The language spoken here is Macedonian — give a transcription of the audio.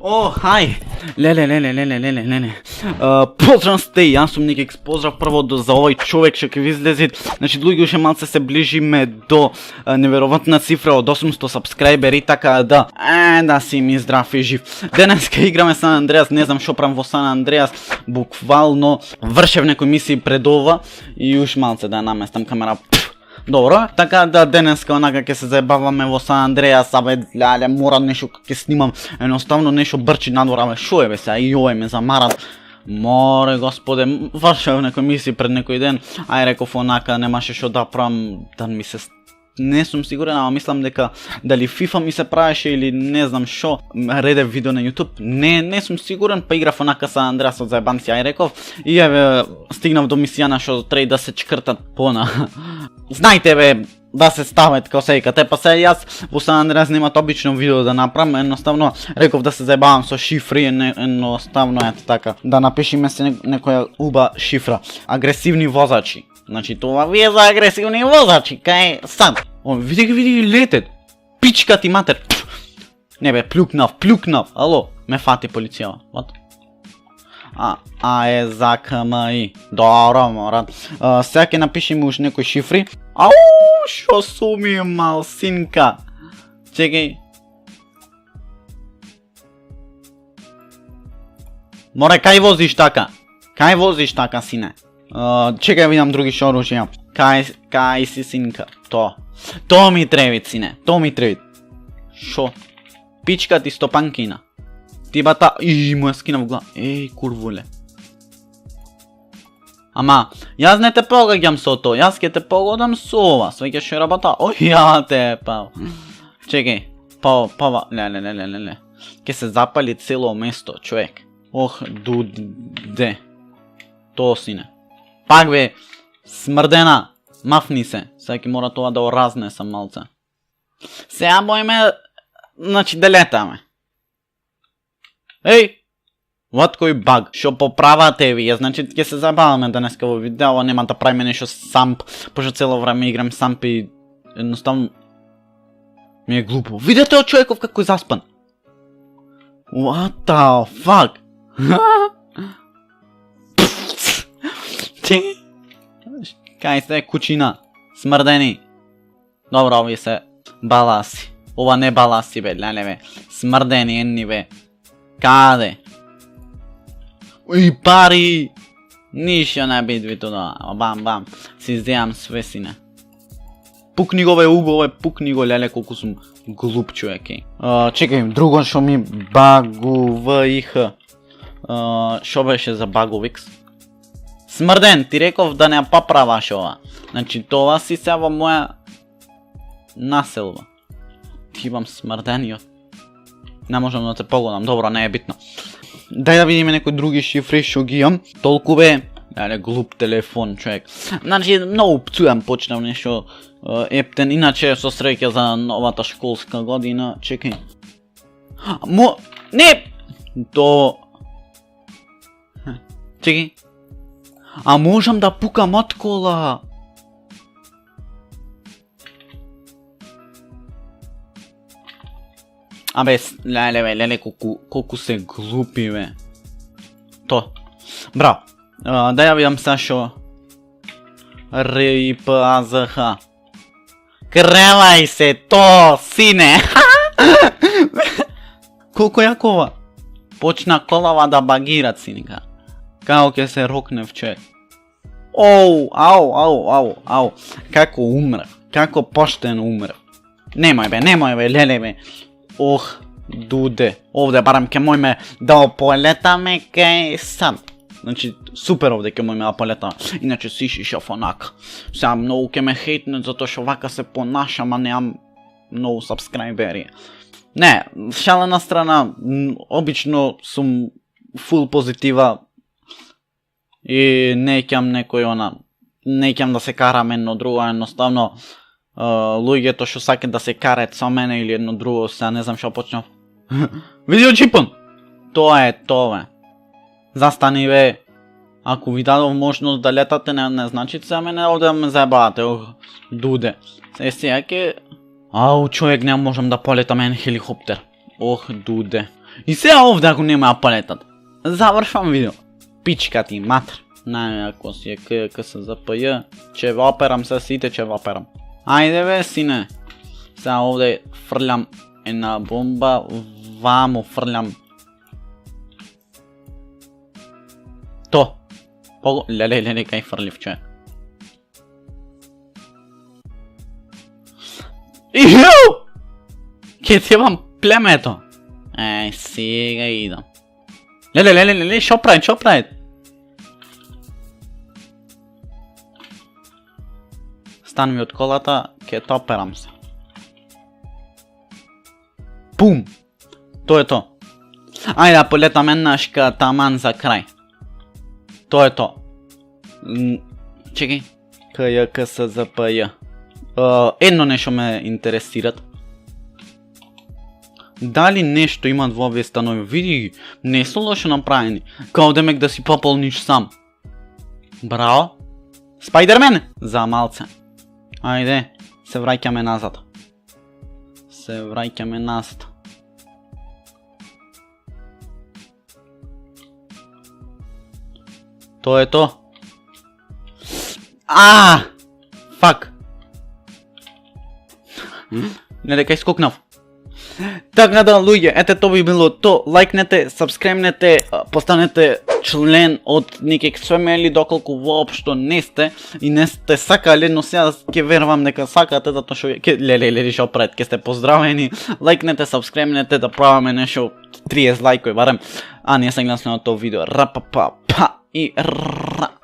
О, хај! Леле. Поздрав сте, јас сум Никекс, поздрав прво за овој човек што ќе ви излезе. Значи, луѓе уште малце се ближиме до неверојатна цифра од 800 сабскрајбери, така да си ми здрав и жив. Денеска играме Сан Андреас, не знам што правам во Сан Андреас, буквално вршев некои мисии пред ова и уш малце да наместам камера. Добро, така да денеска онака ќе се заебаваме во Сан Андреас, абе, леле, морам нешто ќе снимам, едноставно нешто брчи надвор, абе, шо е бе сега, и овој ме замарат. Море господе, вршев некој мисии пред некој ден, ај реков онака, немаше што да правам, да ми се... Не сум сигурен, ама мислам дека дали FIFA ми се правеше или не знам шо, редев видео на YouTube, не сум сигурен, па играв онака Сан Андреас од заебан си, ај реков, и еве, стигнав до мисијана што треба да се чкртат пона. Знајте бе, да се стават као сејкате, па се јас во Сан Андреас немат обично видео да направам, едноставно реков да се заебавам со шифри, едноставно ето така, да напишиме се некоја уба шифра. Агресивни возачи. Значи това ви е за агресивни возачи, кај сад. О, види летет. Пичка ти матер. Не бе, плюкнав. Ало, ме фати полицијава. What? Е за КМИ. Добро, морат. Сега ќе напишеме уж некои шифри. Ау, шо суми малсинка. Чекај. Море, кај возиш така, сине? Чекај видам други шо оружја. Кај си синка. То ми треби, сине. Шо? Пичка ти стопанкина. Ти бата... му ја скина в глава. Еј, курвуле. Ама, јас не те погаѓам со то, јас ќе те погодам со ова, свеќе што работа. Ја те пал. Чекај, леле. Ке се запали цело место, човек. Дуде. То сине. Пак бе, смрдена, мафни се. Сега ќе мора тоа да разнесам малце. Сега боиме, значи да летаме. Еј, what кој баг, шо поправате вие, значи ќе се забаваме денеска во видео, нема да правиме нешто самп, пошто цело време играм самп и едноставно ми е глупо. Видете од човеков како е заспан. What the fuck? Кај сте кучина, смрдени. Добро, овие се баласи. Ова не баласи бе, леле бе. Смрдени енни бе. Каде? И пари! Ништо не бит тоа. Бам. Си изdeјам све сине. Пукни го бе, уго бе, пукни го, леле, колку сум глуп човек. Чекај, друго шо ми багуваих. Шо беше за багувикс? Смрден, ти реков да не поправаш ова. Значи тоа си се во моја населба. Ти имам смрдениот. Не можам да те погодам, добро, не е битно. Дај да видиме некои други шифри што ги имам. Толку бе, глуп телефон, човек. Значи, многу пцујам, почнав нешто ептен, иначе со среќа за новата школска година, чекај. Не! Чекај. А можам да пукам од кола. Абе, леле, колку се глупи, бе. Браво. Да ја видам са шо. РИПАЗХ. Кревај се, то, сине. Колку ја кова. Почна колава да багират, синика. Као ќе се рокнев, човек. Ау. Како умрев. Како поштено умрев. Немој бе, леле бе. Дуде. Овде барам ке мојме да полетаме кај сад. Значи, супер овде ке мојме да полетаме. Иначе си шишав онака. Сега многу ке ме хейтнат затоа што вака се понашам, а неам многу сабскрајбери. Не, шала на страна, обично сум фул позитива и не ќам да се карам едно друго, едноставно луѓето што сакат да се караат со мене или едно друго, сега не знам што почнав. Видео чипон! Тоа е тоа. Застани бе. Ако ви дадов можност да летате, не значи се мене овде да ме заебавате. Дуде. Сега ке... Ау, човек, не можам да полетам еден хеликоптер. Дуде. И сега овде ако нема палетата. Завършвам видео. Пичка ти, матър. Ако си е къса за пъя, че ваперам с сите, че ваперам. Айде бе, сине. Сега овде фърлям една бомба, вамо фърлям. То. Леле, кай фърлив човек. Иу! Ке ти имам племето. Сега идам. Леле, шо правит? Стан ми от колата, ке топерам се. Пум! То е то. Айде да полетаме нашка таман за край. То е то. Чекай. Кая къса за пая. Едно нещо ме интересират. Дали нещо имат в овие станови? Види, не са лошо направени. Као демек да си попълниш сам. Браво. Спайдермен! За малце. Айде, се врайкаме назад. То е то. Фак. Не, кай скокнав. Така да, луѓе, ете то би било то. Лайкнете, сабскраймнете, постанете член од Nick X Family доколку воопшто не сте и не сте сакали, но сега ќе верувам дека сакате, затоа што леле шо пред, ќе сте поздравени. Лайкнете, сабскраймнете, да правиме нешто 30 лайкови барем. А ние се гледаме на тоа видео. Рапапа, па и ра.